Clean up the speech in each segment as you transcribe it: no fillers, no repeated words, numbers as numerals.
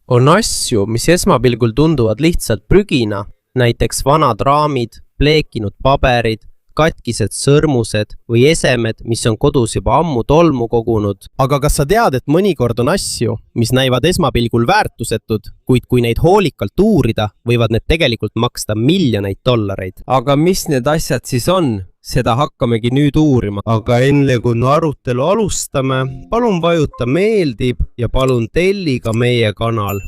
On asju, mis esmapilgul tunduvad lihtsalt prügina, näiteks vanad raamid, pleekinud paberid, katkised sõrmused või esemed, mis on kodus juba ammu tolmu kogunud. Aga kas sa tead, et mõnikord on asju, mis näivad esmapilgul väärtusetud, kuid kui neid hoolikalt uurida, võivad need tegelikult maksta miljoneid dollareid. Aga mis need asjad siis on? Seda hakkamegi nüüd uurima. Aga enne kui arutelu alustame, palun vajuta meeldib ja palun telli ka meie kanal.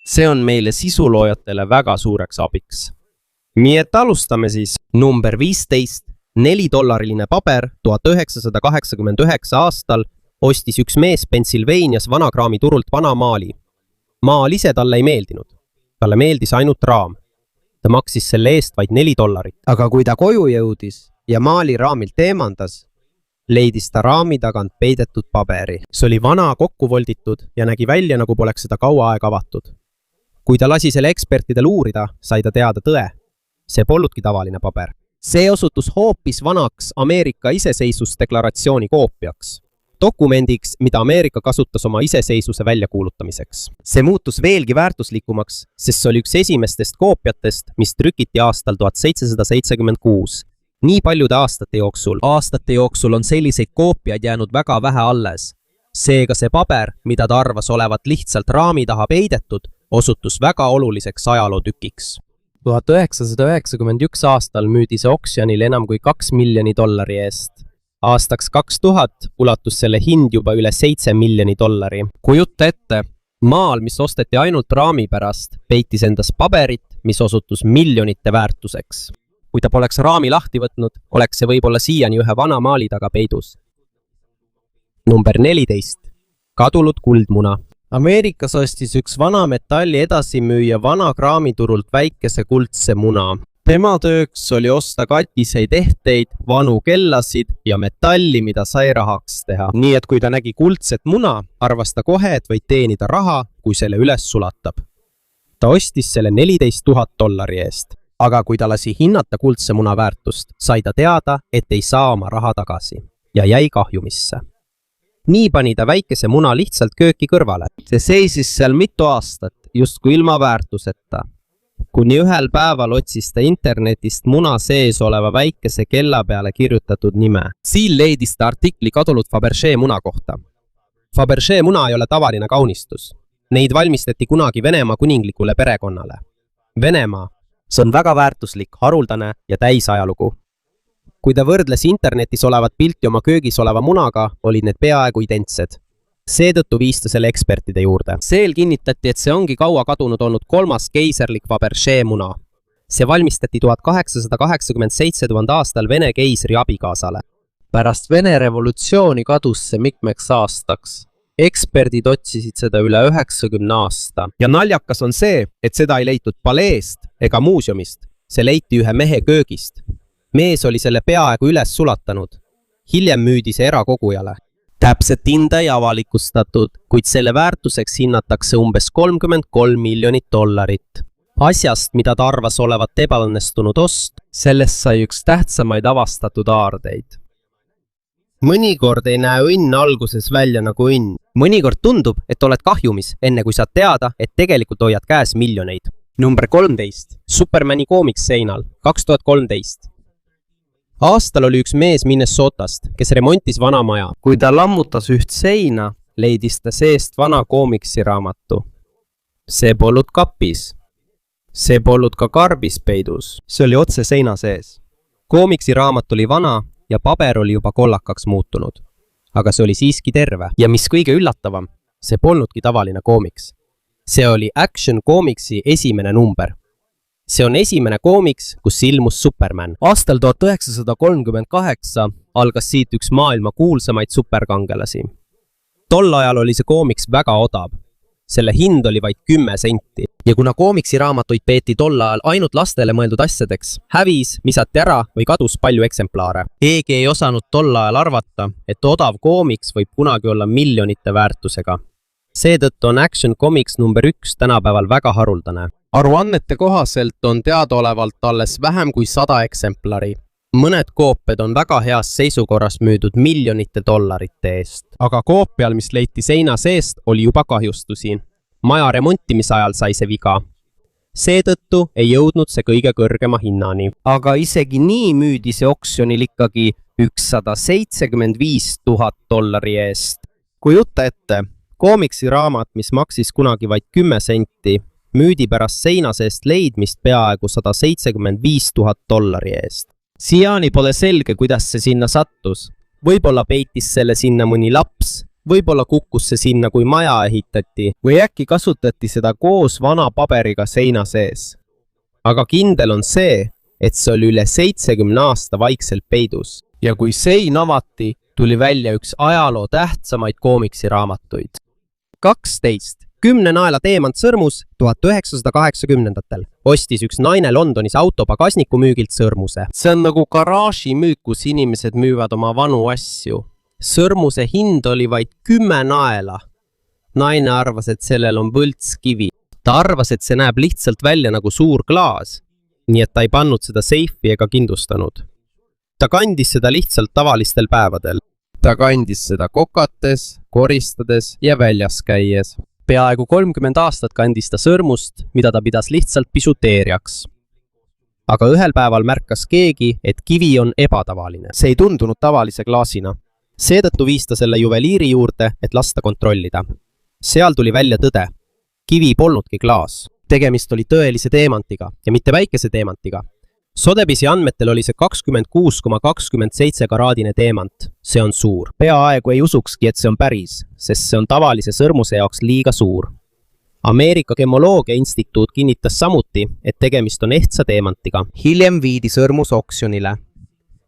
See on meile sisuloojatele väga suureks abiks. Nii et alustame siis. Number 15. $4 paber 1989 aastal ostis üks mees Pennsylvanias vanakraami turult vana maali. Maal ise talle ei meeldinud. Talle meeldis ainult raam. Ta maksis selle eest vaid $4. Aga kui ta koju jõudis ja maali raamilt eemandas, leidis ta raami tagant peidetud paberi. See oli vana, kokku volditud ja nägi välja, nagu poleks seda kaua aega avatud. Kui ta lasi selle ekspertidel uurida, sai ta teada tõe. See polnudki tavaline paber. See osutus hoopis vanaks Ameerika iseseisvusdeklaratsiooni koopiaks. Dokumendiks, mida Ameerika kasutas oma iseseisvuse väljakuulutamiseks. See muutus veelgi väärtuslikumaks, sest see oli üks esimestest koopiatest, mis trükiti aastal 1776. Nii paljude aastate jooksul on selliseid koopiaid jäänud väga vähe alles. Seega see paber, mida ta arvas olevat lihtsalt raami taha peidetud, osutus väga oluliseks ajalootükiks. 1991 aastal müüdi see oksjonil enam kui $2 miljonit eest. Aastaks 2000 ulatus selle hind juba üle $7 miljonit. Kujuta ette, maal, mis osteti ainult raami pärast, peitis endas paberit, mis osutus miljonite väärtuseks. Kui ta poleks raami lahti võtnud, oleks see võib-olla siiani ühe vana maali taga peidus. Number 14. Kadunud kuldmuna. Ameerikas ostis üks vana metalli edasimüüja vana kraamiturult väikese kuldse muna. Tema tööks oli osta katiseid ehteid, vanu kellasid ja metalli, mida sai rahaks teha. Nii et kui ta nägi kuldset muna, arvas ta kohe, et võid teenida raha, kui selle üles sulatab. Ta ostis selle $14,000 eest. Aga kui ta lasi hinnata kuldse muna väärtust, sai ta teada, et ei saa oma raha tagasi ja jäi kahjumisse. Nii pani ta väikese muna lihtsalt kööki kõrvale. See seisis seal mitu aastat, justkui ilma väärtuseta. Kuni ühel päeval otsis ta internetist muna sees oleva väikese kella peale kirjutatud nime. Siin leidis ta artikli kadunud Fabergé muna kohta. Fabergé muna ei ole tavaline kaunistus. Neid valmistati kunagi Venemaa kuninglikule perekonnale. Venemaa. See on väga väärtuslik, haruldane ja täisajalugu. Kui ta võrdles internetis olevat pilti oma köögis oleva munaga, olid need peaaegu identsed. Seetõttu viis ta selle ekspertide juurde. Seel kinnitati, et see ongi kaua kadunud olnud 3. keiserlik Fabergé muna. See valmistati 1887 aastal Vene keisri abikaasale. Pärast Vene revolutsiooni kadus see mitmeks aastaks. Eksperdid otsisid seda üle 90 aasta. Ja naljakas on see, et seda ei leitud paleest ega muuseumist. See leiti ühe mehe köögist. Mees oli selle peaaegu üles sulatanud. Hiljem müüdi see erakogujale. Täpset hinda ei avalikustatud, kuid selle väärtuseks hinnatakse umbes $33 miljonit. Asjast, mida ta arvas olevat ebaõnnestunud ost, sellest sai üks tähtsamaid avastatud aardeid. Mõnikord ei näe õnn alguses välja nagu õnn. Mõnikord tundub, et oled kahjumis, enne kui saad teada, et tegelikult hoiad käes miljoneid. Number 13. Supermani koomiks seinal. 2013. Aastal oli üks mees Minnesotast, kes remontis vana maja. Kui ta lammutas üht seina, leidis ta seest vana koomiksi raamatu. See polnud kapis. See polnud ka karbis peidus. See oli otse seina sees. Koomiksi raamat oli vana ja paber oli juba kollakaks muutunud. Aga see oli siiski terve. Ja mis kõige üllatavam, see polnudki tavaline koomiks. See oli Action Comicsi esimene number. See on esimene koomiks, kus ilmus Superman. Aastal 1938 algas siit üks maailma kuulsamaid superkangelasi. Tol ajal oli see koomiks väga odav. Selle hind oli vaid 10 senti. Ja kuna koomiksi raamatuid peeti tol ajal ainult lastele mõeldud asjadeks, hävis, misati ära või kadus palju eksemplaare. Keegi ei osanud tol ajal arvata, et odav koomiks võib kunagi olla miljonite väärtusega. Seetõttu on Action Comics number 1 tänapäeval väga haruldane. Aruannete kohaselt on teadaolevalt alles vähem kui 100 eksemplari. Mõned koopiad on väga heas seisukorras müüdud miljonite dollarite eest. Aga koopial, mis leiti seina seest, oli juba kahjustusi. maja remontimise ajal sai see viga. Seetõttu ei jõudnud see kõige kõrgema hinnani. Aga isegi nii müüdi see oksjonil ikkagi $175,000 eest. Kujuta ette, koomiksiraamat, mis maksis kunagi vaid 10 senti, müüdi pärast seina seest leidmist peaaegu $175,000 eest. Siiani pole selge, kuidas see sinna sattus. Võib-olla peitis selle sinna mõni laps, võib-olla kukkus see sinna, kui maja ehitati, või äkki kasutati seda koos vana paberiga seina sees. Aga kindel on see, et see oli üle 70 aasta vaikselt peidus. Ja kui sein avati, tuli välja üks ajaloo tähtsamaid koomiksiraamatuid. 12. 10 naela teemant sõrmus 1980-ndatel. Ostis üks naine Londonis autopagasniku müügilt sõrmuse. See on nagu garaaži müük, kus inimesed müüvad oma vanu asju. Sõrmuse hind oli vaid 10 naela. Naine arvas, et sellel on võltskivi. Ta arvas, et see näeb lihtsalt välja nagu suur klaas, nii et ta ei pannud seda seifi ega kindlustanud. Ta kandis seda lihtsalt tavalistel päevadel. Ta kandis seda kokates, koristades ja väljas käies. Peaaegu 30 aastat kandis ta sõrmust, mida ta pidas lihtsalt pisuteeriaks. Aga ühel päeval märkas keegi, et kivi on ebatavaline. See ei tundunud tavalise klaasina. Seetõttu viis ta selle juveliiri juurde, et lasta kontrollida. Seal tuli välja tõde. Kivi polnudki klaas. Tegemist oli tõelise teemantiga ja mitte väikese teemantiga. Sotheby'si andmetel oli see 26,27 karaadine teemant. See on suur. Peaaegu ei usukski, et see on päris, sest see on tavalise sõrmuse jaoks liiga suur. Ameerika Gemoloogia Instituut kinnitas samuti, et tegemist on ehtsa teemantiga. Hiljem viidi sõrmus oksjonile.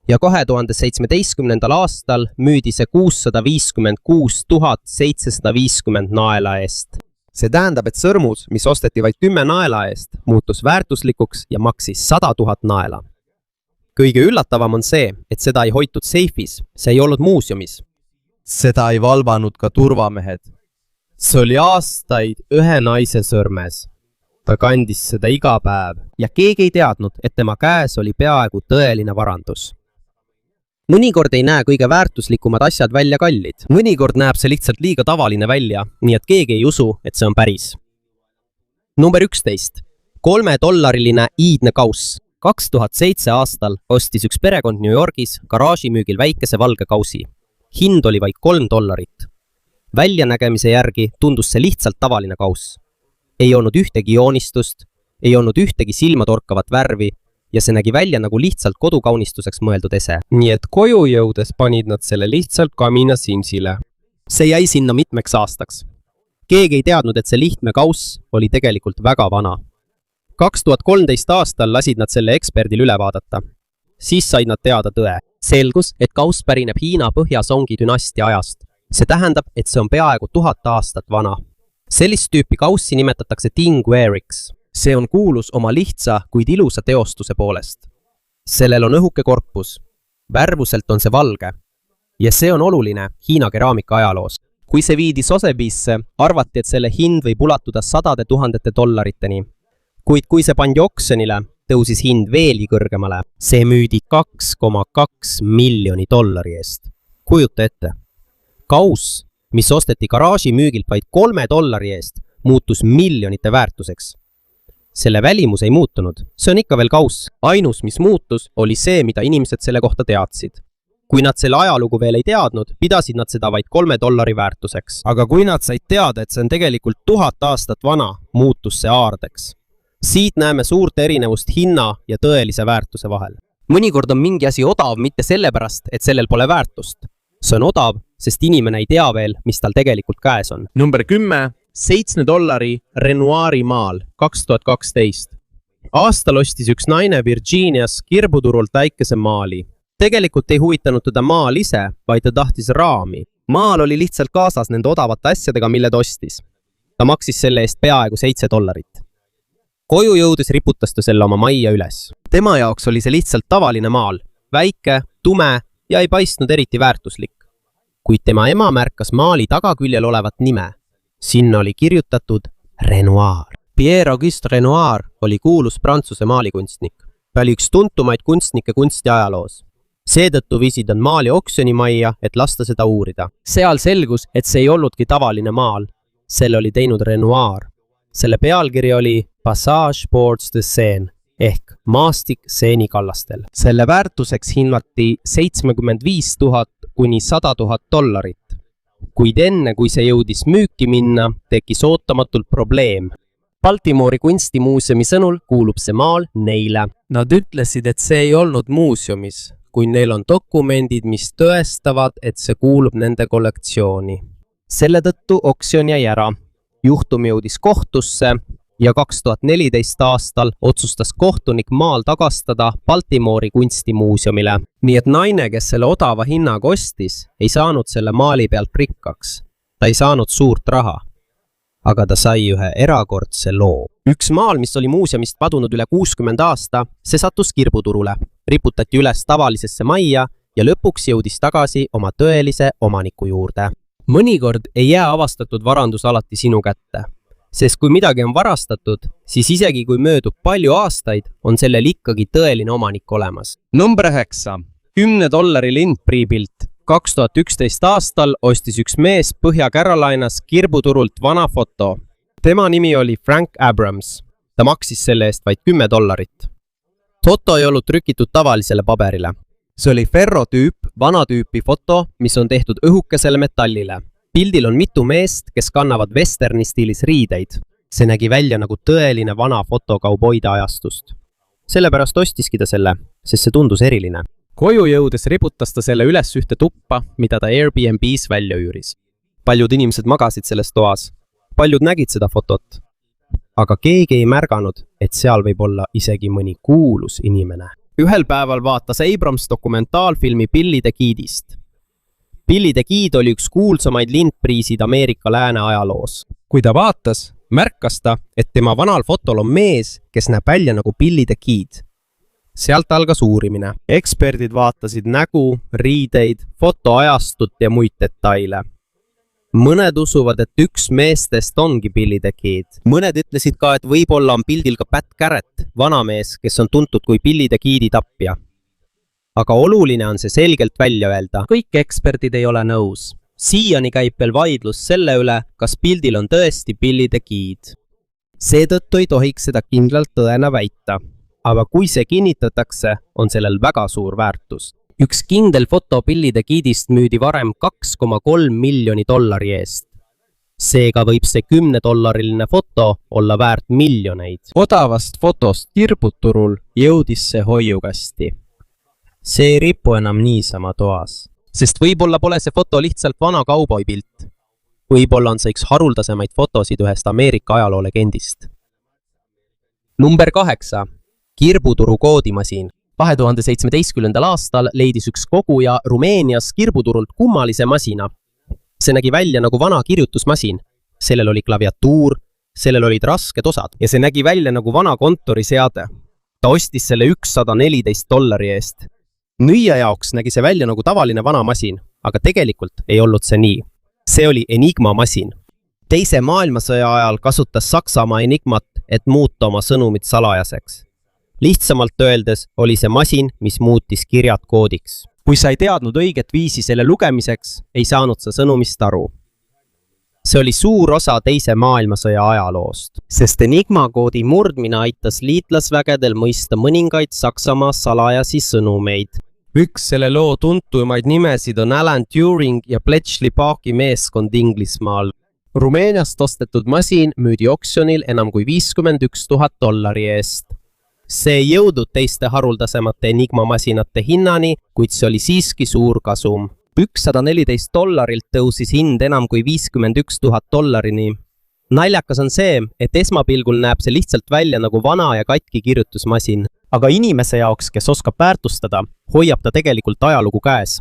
Ja 2017. aastal müüdi see 656,750 naela eest. See tähendab, et sõrmus, mis osteti vaid 10 naela eest, muutus väärtuslikuks ja maksis 100 000 naela. Kõige üllatavam on see, et seda ei hoitud seifis, see ei olnud muuseumis. Seda ei valvanud ka turvamehed. See oli aastaid ühe naise sõrmes. Ta kandis seda iga päev ja keegi ei teadnud, et tema käes oli peaaegu tõeline varandus. Mõnikord ei näe kõige väärtuslikumad asjad välja kallid. Mõnikord näeb see lihtsalt liiga tavaline välja, nii et keegi ei usu, et see on päris. Number 11. $3 iidne kauss. 2007 aastal ostis üks perekond New Yorgis garaažimüügil väikese valge kausi. Hind oli vaid $3. Väljanägemise järgi tundus see lihtsalt tavaline kauss. Ei olnud ühtegi joonistust, ei olnud ühtegi silmatorkavat värvi, ja see nägi välja nagu lihtsalt kodukaunistuseks mõeldud ese. Nii et koju jõudes panid nad selle lihtsalt kamina simsile. See jäi sinna mitmeks aastaks. Keegi ei teadnud, et see lihtne kauss oli tegelikult väga vana. 2013 aastal lasid nad selle eksperdil üle vaadata. Siis said nad teada tõe. Selgus, et kauss pärineb Hiina Põhja-Songi dünastia ajast. See tähendab, et see on peaaegu 1000 aastat vana. Sellist tüüpi kaussi nimetatakse Ting Weariks. See on kuulus oma lihtsa, kuid ilusa teostuse poolest. Sellel on õhuke korpus. Värvuselt on see valge. Ja see on oluline Hiina keraamika ajaloos. Kui see viidi Sotheby'sse, arvati, et selle hind võib ulatuda $100,000. Kuid kui see pandi oksjonile, tõusis hind veelgi kõrgemale. See müüdi $2,2 miljonit eest. Kujuta ette. Kauss, mis osteti garaaži müügilt vaid $3 eest, muutus miljonite väärtuseks. Selle välimus ei muutunud. See on ikka veel kauss. Ainus, mis muutus, oli see, mida inimesed selle kohta teadsid. Kui nad selle ajalugu veel ei teadnud, pidasid nad seda vaid $3 väärtuseks. Aga kui nad said teada, et see on tegelikult 1000 aastat vana, muutus see aardeks. Siit näeme suurt erinevust hinna ja tõelise väärtuse vahel. Mõnikord on mingi asi odav mitte sellepärast, et sellel pole väärtust. See on odav, sest inimene ei tea veel, mis tal tegelikult käes on. Number 10. $7 Renoiri maal 2012. Aastal ostis üks naine Virginias kirbuturult väikese maali. Tegelikult ei huvitanud teda maal ise, vaid ta tahtis raami. Maal oli lihtsalt kaasas nende odavate asjadega, mille ta ostis. Ta maksis selle eest peaaegu $7. Koju jõudes riputas ta selle oma majja üles. Tema jaoks oli see lihtsalt tavaline maal, väike, tume ja ei paistnud eriti väärtuslik. Kuid tema ema märkas maali tagaküljel olevat nime. Sinna oli kirjutatud Renoir. Pierre-Auguste Renoir oli kuulus Prantsuse maalikunstnik. Ta oli üks tuntumaid kunstnike kunstiajaloos. Seetõttu viisid nad maali oksjonimajja, et lasta seda uurida. Seal selgus, et see ei olnudki tavaline maal. selle oli teinud Renoir. Selle pealkiri oli Passage Boards de Seine ehk maastik Seeni kallastel. Selle väärtuseks hinnati 75 000 kuni 100 000 dollarit. Kuid enne, kui see jõudis müüki minna, tekkis ootamatult probleem. Baltimoori kunstimuuseumi sõnul kuulub see maal neile. Nad ütlesid, et see ei olnud muuseumis, kui neil on dokumendid, mis tõestavad, et see kuulub nende kollektsiooni. Selle tõttu oksjon jäi ära. Juhtum jõudis kohtusse ja 2014 aastal otsustas kohtunik maal tagastada Baltimoori kunstimuuseumile. Nii et naine, kes selle odava hinnaga ostis, ei saanud selle maali pealt rikkaks. Ta ei saanud suurt raha. Aga ta sai ühe erakordse loo. Üks maal, mis oli muuseumist padunud üle 60 aasta, see sattus kirbuturule. Riputati üles tavalisesse majja ja lõpuks jõudis tagasi oma tõelise omaniku juurde. Mõnikord ei jää avastatud varandus alati sinu kätte. Sest kui midagi on varastatud, siis isegi kui möödub palju aastaid, on sellel ikkagi tõeline omanik olemas. Number 9. $10 lindpriipilt. 2011 aastal ostis üks mees Põhja-Carolinas kirbuturult vana foto. Tema nimi oli Frank Abrams. Ta maksis selle eest vaid $10. Foto ei olnud trükitud tavalisele paberile. See oli ferrotüüp, vana tüüpi foto, mis on tehtud õhukesele metallile. Pildil on mitu meest, kes kannavad westerni stiilis riideid. See nägi välja nagu tõeline vana foto kauboide ajastust. Sellepärast ostiski ta selle, sest see tundus eriline. Koju jõudes riputas ta selle üles ühte tuppa, mida ta Airbnb's välja üüris. Paljud inimesed magasid selles toas. Paljud nägid seda fotot. Aga keegi ei märganud, et seal võib olla isegi mõni kuulus inimene. Ühel päeval vaatas Abrams dokumentaalfilmi Billy the Kidist. Billy the Kid oli üks kuulsamaid lindpriisid Ameerika lääne ajaloos. Kui ta vaatas, märkas ta, et tema vanal fotol on mees, kes näeb välja nagu Billy the Kid. Sealt algas uurimine. Eksperdid vaatasid nägu, riideid, fotoajastut ja muid detaile. Mõned usuvad, et üks meestest ongi Billy the Kid. Mõned ütlesid ka, et võib-olla on pildil ka Pat Garrett, vanamees, kes on tuntud kui Billy the Kidi tapja. Aga oluline on see selgelt välja öelda. Kõik eksperdid ei ole nõus. Siiani käib veel vaidlus selle üle, kas pildil on tõesti Billy the Kid. Seetõttu ei tohiks seda kindlalt tõena väita. Aga kui see kinnitatakse, on sellel väga suur väärtus. Üks kindel foto Billy the Kidist müüdi varem $2,3 miljoni eest. Seega võib see $10 foto olla väärt miljoneid. Odavast fotost kirbuturul jõudis see hoiukasti. See ei ripu enam niisama toas, sest võib-olla pole see foto lihtsalt vana kauboipilt. Võib-olla on see üks haruldasemaid fotosid ühest Ameerika ajaloolegendist. Number 8. Kirbuturu koodimasin. 2017. aastal leidis üks koguja Rumeenias kirbuturult kummalise masina. See nägi välja nagu vana kirjutusmasin. Sellel oli klaviatuur, sellel olid rasked osad ja see nägi välja nagu vana kontoriseade. Ta ostis selle $114 eest. Müüja jaoks nägi see välja nagu tavaline vana masin, aga tegelikult ei olnud see nii. See oli Enigma masin. Teise maailmasõja ajal kasutas Saksamaa Enigmat, et muuta oma sõnumit salajaseks. Lihtsamalt öeldes oli see masin, mis muutis kirjad koodiks. Kui sa ei teadnud õiget viisi selle lugemiseks, ei saanud sa sõnumist aru. See oli suur osa teise maailmasõja ajaloost, sest Enigma koodi murdmine aitas liitlasvägedel mõista mõningaid Saksamaa salajasi sõnumeid. Üks selle loo tuntumaid nimesid on Alan Turing ja Bletchley Parki meeskond Inglismaal. Rumeeniast ostetud masin müüdi oksjonil enam kui $51 000 eest. See ei jõudnud teiste haruldasemate Enigma masinate hinnani, kuid see oli siiski suur kasum. $114 tõusis hind enam kui $51 000. Naljakas on see, et esmapilgul näeb see lihtsalt välja nagu vana ja katki kirjutusmasin. Aga inimese jaoks, kes oskab väärtustada, hoiab ta tegelikult ajalugu käes.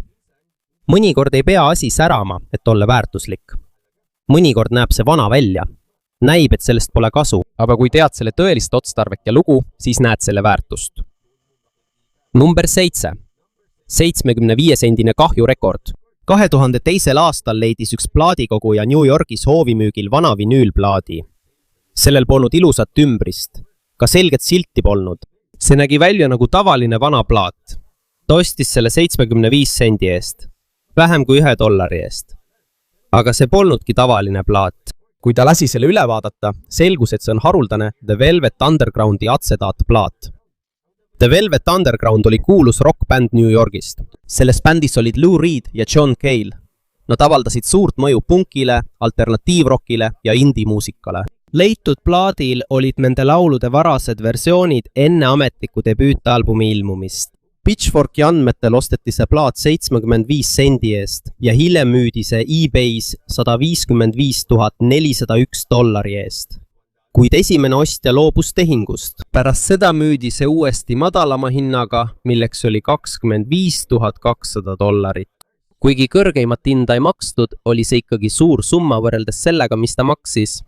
Mõnikord ei pea asi särama, et olla väärtuslik. Mõnikord näeb see vana välja. Näib, et sellest pole kasu, aga kui tead selle tõelist otstarvet ja lugu, siis näed selle väärtust. Number 7. 75-sendine kahjurekord. 2002. aastal leidis üks plaadikoguja New Yorgis hoovimüügil vana vinüülplaadi. Sellel polnud ilusat ümbrist, ka selget silti polnud. See nägi välja nagu tavaline vana plaat. Ta ostis selle 75 sendi eest, vähem kui $1 eest. Aga see polnudki tavaline plaat. kui ta lasi selle üle vaadata, selgus, et see on haruldane The Velvet Undergroundi atsetaatplaat. The Velvet Underground oli kuulus rockbänd New Yorgist. Selles bändis olid Lou Reed ja John Cale. Nad avaldasid suurt mõju punkile, alternatiivrockile ja indie-muusikale. Leitud plaadil olid nende laulude varased versioonid enne ametliku debüütalbumi ilmumist. Pitchforki andmetel osteti see plaat 75 sendi eest ja hiljem müüdi see eBay's $155 401 eest. Kuid esimene ostja loobus tehingust. Pärast seda müüdi see uuesti madalama hinnaga, milleks oli $25 200. Kuigi kõrgeimat hinda ei makstud, oli see ikkagi suur summa võrreldes sellega, mis ta maksis.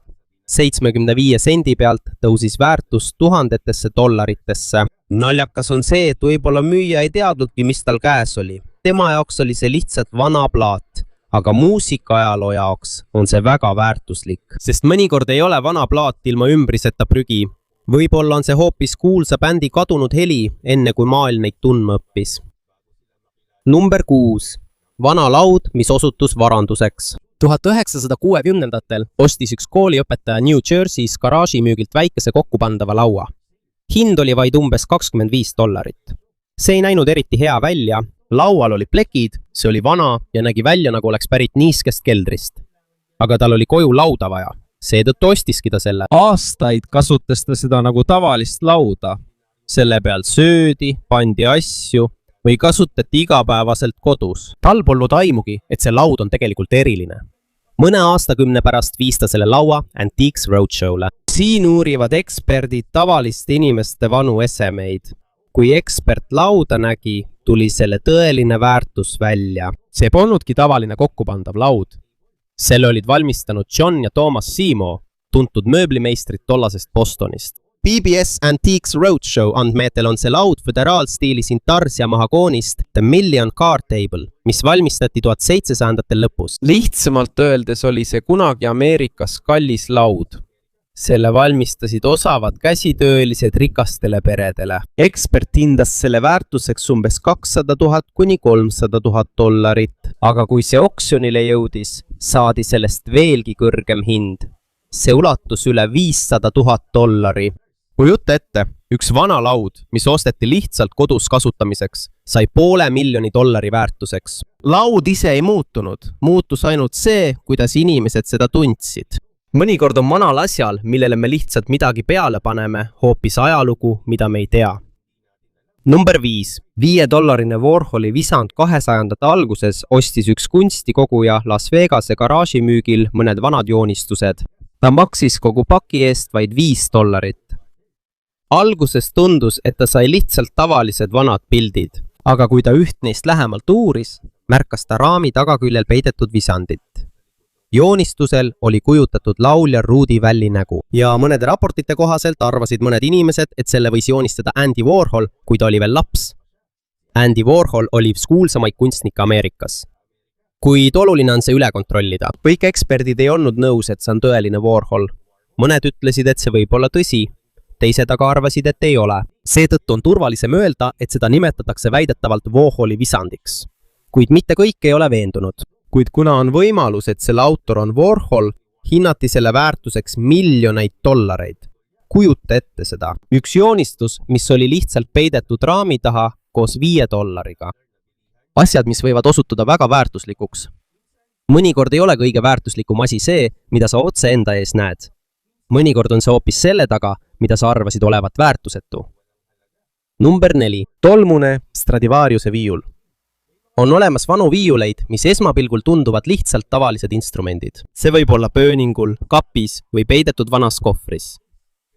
75 sendi pealt tõusis väärtus tuhandetesse dollaritesse. Naljakas on see, et võib-olla müüja ei teadnudki, mis tal käes oli. Tema jaoks oli see lihtsalt vana plaat, aga muusikaajaloo jaoks on see väga väärtuslik. Sest mõnikord ei ole vana plaat ilma ümbriseta prügi. Võib-olla on see hoopis kuulsa bändi kadunud heli, enne kui maailm neid tundma õppis. Number 6. Vana laud, mis osutus varanduseks. 1960-ndatel ostis üks kooliõpetaja New Jersey's garaažimüügilt väikese kokkupandava laua. Hind oli vaid umbes $25. See ei näinud eriti hea välja, laual oli plekid, see oli vana ja nägi välja, nagu oleks pärit niiskest keldrist. Aga tal oli koju lauda vaja, seetõttu ostiski ta selle. Aastaid kasutas ta seda nagu tavalist lauda. Selle peal söödi, pandi asju või kasutati igapäevaselt kodus. Tal polnud aimugi, et see laud on tegelikult eriline. Mõne aastakümne pärast viis ta selle laua Antiques Roadshow'le. Siin uurivad eksperdid tavaliste inimeste vanu esemeid. Kui ekspert lauda nägi, tuli selle tõeline väärtus välja. See polnudki tavaline kokkupandav laud. Selle olid valmistanud John ja Thomas Seymour, tuntud mööblimeistrid tollasest Bostonist. PBS Antiques Roadshow andmetel on see laud föderaalstiilis intarsia mahagoonist The Million Card Table, mis valmistati 1700-ndatel lõpus. Lihtsamalt öeldes oli see kunagi Ameerikas kallis laud. Selle valmistasid osavad käsitöölised rikastele peredele. Ekspert hindas selle väärtuseks umbes $200 kuni $300. Aga kui see oksjonile jõudis, saadi sellest veelgi kõrgem hind. See ulatus üle $500,000. Kujuta ette, üks vana laud, mis osteti lihtsalt kodus kasutamiseks, sai $500,000 väärtuseks. Laud ise ei muutunud, muutus ainult see, kuidas inimesed seda tundsid. Mõnikord on vanal asjal, millele me lihtsalt midagi peale paneme, hoopis ajalugu, mida me ei tea. Number 5. $5 Warholi visand 200-ndate alguses ostis üks kunstikoguja Las Vegase garaažimüügil mõned vanad joonistused. Ta maksis kogu paki eest vaid $5. Alguses tundus, et ta sai lihtsalt tavalised vanad pildid, aga kui ta üht neist lähemalt uuris, märkas ta raami tagaküljel peidetud visandit. Joonistusel oli kujutatud laulja Rudy Valli nägu ja mõnede raportite kohaselt arvasid mõned inimesed, et selle võis joonistada Andy Warhol, kui ta oli veel laps. Andy Warhol oli üks kuulsamaid kunstnikke Ameerikas. Kuid oluline on see üle kontrollida. Kõik eksperdid ei olnud nõus, et see on tõeline Warhol. Mõned ütlesid, et see võib olla tõsi. Teised aga arvasid, et ei ole. Seetõttu on turvalisem öelda, et seda nimetatakse väidetavalt Warholi visandiks. Kuid mitte kõik ei ole veendunud. Kuid kuna on võimalus, et selle autor on Warhol, hinnati selle väärtuseks $miljoneid. Kujuta ette seda. Üks joonistus, mis oli lihtsalt peidetud raami taha koos $5. Asjad, mis võivad osutuda väga väärtuslikuks. Mõnikord ei ole kõige väärtuslikum asi see, mida sa otse enda ees näed. Mõnikord on see hoopis selle taga, mida sa arvasid olevat väärtusetu. Number 4. Tolmune Stradivariuse viiul. On olemas vanu viiuleid, mis esmapilgul tunduvad lihtsalt tavalised instrumendid. See võib olla pööningul, kapis või peidetud vanas kohvris.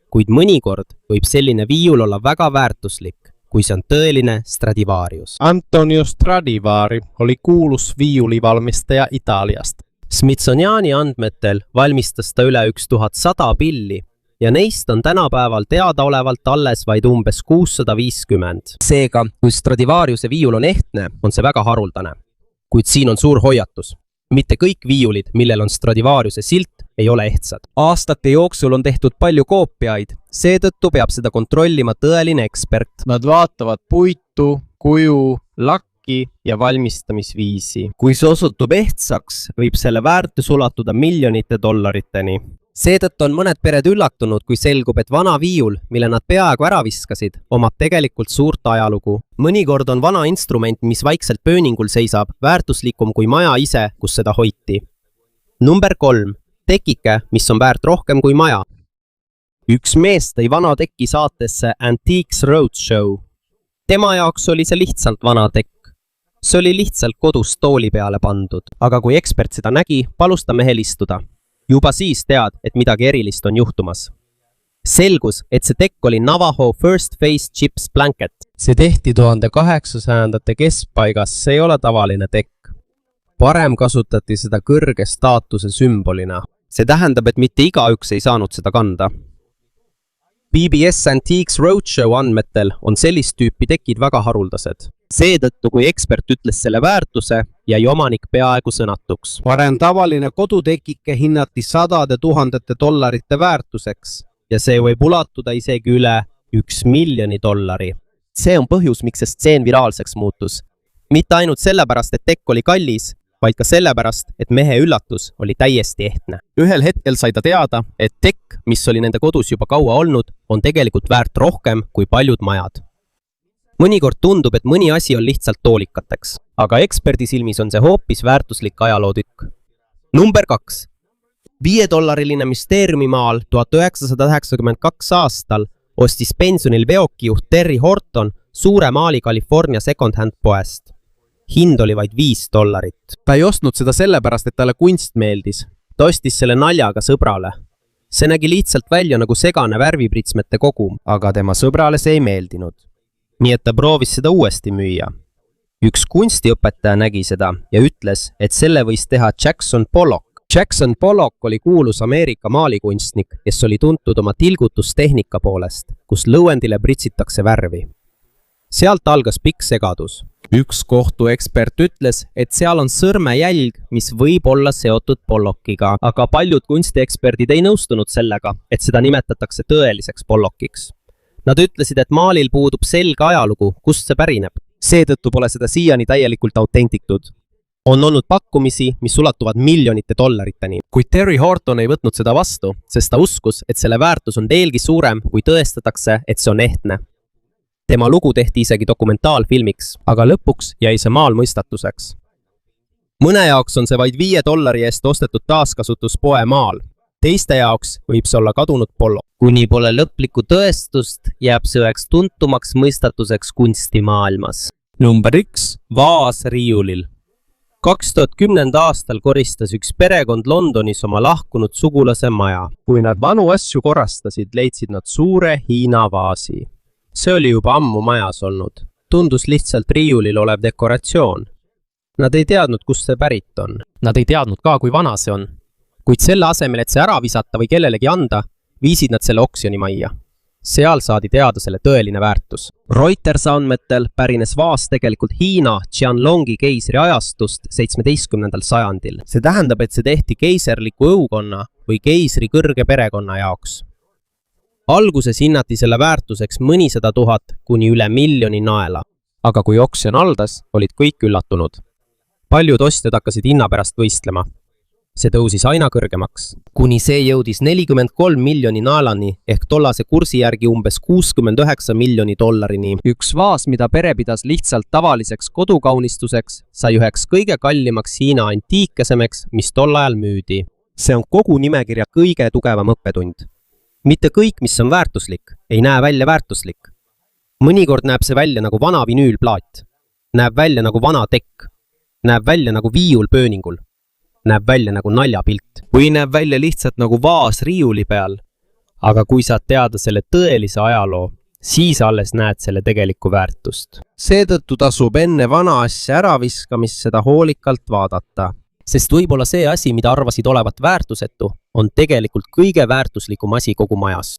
Kuid mõnikord võib selline viiul olla väga väärtuslik, kui see on tõeline Stradivarius. Antonio Stradivari oli kuulus viiulivalmistaja Itaaliast. Smithsoniani andmetel valmistas ta üle 1100 pilli ja neist on tänapäeval teadaolevalt alles vaid umbes 650. Seega, kui Stradivariuse viiul on ehtne, on see väga haruldane. Kuid siin on suur hoiatus. Mitte kõik viiulid, millel on Stradivariuse silt, ei ole ehtsad. Aastate jooksul on tehtud palju koopiaid, seetõttu peab seda kontrollima tõeline ekspert. Nad vaatavad puitu, kuju, lakki müüki ja valmistamisviisi. kui see osutub ehtsaks, võib selle väärtus ulatuda miljonite dollariteni. Seetõttu on mõned pered üllatunud, kui selgub, et vana viiul, mille nad peaaegu ära viskasid, omab tegelikult suurt ajalugu. mõnikord on vana instrument, mis vaikselt pööningul seisab, väärtuslikum kui maja ise, kus seda hoiti. Number 3. Tekike, mis on väärt rohkem kui maja. Üks mees tõi vana teki saatesse Antiques Roadshow. Tema jaoks oli see lihtsalt vana tekk. See oli lihtsalt kodus tooli peale pandud, aga kui ekspert seda nägi, palus ta mehel istuda. Juba siis tead, et midagi erilist on juhtumas. Selgus, et see tekk oli Navajo First Phase Chips Blanket. See tehti 1800ndate keskpaigas, see ei ole tavaline tekk. Varem kasutati seda kõrge staatuse sümbolina. See tähendab, et mitte igaüks ei saanud seda kanda. PBS Antiques Roadshow andmetel on sellist tüüpi tekid väga haruldased. Seetõttu, kui ekspert ütles selle väärtuse, jäi omanik peaaegu sõnatuks. Varem tavaline kodutekike hinnati sadade tuhandete dollarite väärtuseks. Ja see võib ulatuda isegi üle $1 miljoni. See on põhjus, miks see stseen viraalseks muutus. Mitte ainult sellepärast, et tekk oli kallis, vaid ka sellepärast, et mehe üllatus oli täiesti ehtne. Ühel hetkel sai ta teada, et tekk, mis oli nende kodus juba kaua olnud, on tegelikult väärt rohkem kui paljud majad. Mõnikord tundub, et mõni asi on lihtsalt toolikateks, aga eksperdi silmis on see hoopis väärtuslik ajalootükk. Number 2. $5 müsteeriumimaal 1992 aastal ostis pensionil veokijuht Terry Horton suure maali California second-hand poest. Hind oli vaid $5. Ta ei ostnud seda sellepärast, et talle kunst meeldis. Ta ostis selle naljaga sõbrale. See nägi lihtsalt välja nagu segane värvipritsmete kogum, aga tema sõbrale see ei meeldinud. Nii et ta proovis seda uuesti müüa. Üks kunstiõpetaja nägi seda ja ütles, et selle võis teha Jackson Pollock. Jackson Pollock oli kuulus Ameerika maalikunstnik, kes oli tuntud oma tilgutustehnika poolest, kus lõuendile pritsitakse värvi. Sealt algas pikk segadus. Üks kohtuekspert ütles, et seal on sõrmejälg, mis võib olla seotud Pollockiga, aga paljud kunstieksperdid ei nõustunud sellega, et seda nimetatakse tõeliseks Pollockiks. Nad ütlesid, et maalil puudub selge ajalugu, kust see pärineb. Seetõttu pole seda siiani täielikult autentitud. On olnud pakkumisi, mis ulatuvad miljonite dollariteni. Kuid Terry Horton ei võtnud seda vastu, sest ta uskus, et selle väärtus on veelgi suurem, kui tõestatakse, et see on ehtne. Tema lugu tehti isegi dokumentaalfilmiks, aga lõpuks jäi see maal mõistatuseks. Mõne jaoks on see vaid $5 eest ostetud taaskasutuspoe maal. Teiste jaoks võib see olla kadunud Pollock. Kuni pole lõplikku tõestust, jääb see üheks tuntumaks mõistatuseks kunstimaailmas. Number 1. Vaas riiulil. 2010. aastal koristas üks perekond Londonis oma lahkunud sugulase maja. Kui nad vanu asju korrastasid, leidsid nad suure Hiina vaasi. See oli juba ammu majas olnud. Tundus lihtsalt riiulil olev dekoratsioon. Nad ei teadnud, kust see pärit on. Nad ei teadnud ka, kui vana see on. Kuid selle asemel, et see ära visata või kellelegi anda, viisid nad selle oksjonimajja. Seal saadi teada selle tõeline väärtus. Reuters andmetel pärines vaas tegelikult Hiina Qianlongi keisri ajastust 17. sajandil. See tähendab, et see tehti keiserliku õukonna või keisri kõrge perekonna jaoks. Alguses hinnati selle väärtuseks mõnisada tuhat kuni üle miljoni naela. Aga kui oksjon aldas, olid kõik üllatunud. Paljud ostjad hakkasid hinna pärast võistlema. See tõusis aina kõrgemaks, kuni see jõudis 43 miljoni naelani ehk tollase kursi järgi umbes $69 miljoni. Üks vaas, mida pere pidas lihtsalt tavaliseks kodukaunistuseks, sai üheks kõige kallimaks Hiina antiikesemeks, mis tol ajal müüdi. See on kogu nimekirja kõige tugevam õppetund. Mitte kõik, mis on väärtuslik, ei näe välja väärtuslik. Mõnikord näeb see välja nagu vana vinüülplaat, näeb välja nagu vana tekk, näeb välja nagu viiul pööningul. Näeb välja nagu naljapilt või näeb välja lihtsalt nagu vaas riiuli peal. Aga kui saad teada selle tõelise ajaloo, siis alles näed selle tegelikku väärtust. Seetõttu tasub enne vana asja äraviskamist seda hoolikalt vaadata. Sest võib-olla see asi, mida arvasid olevat väärtusetu, on tegelikult kõige väärtuslikum asi kogu majas.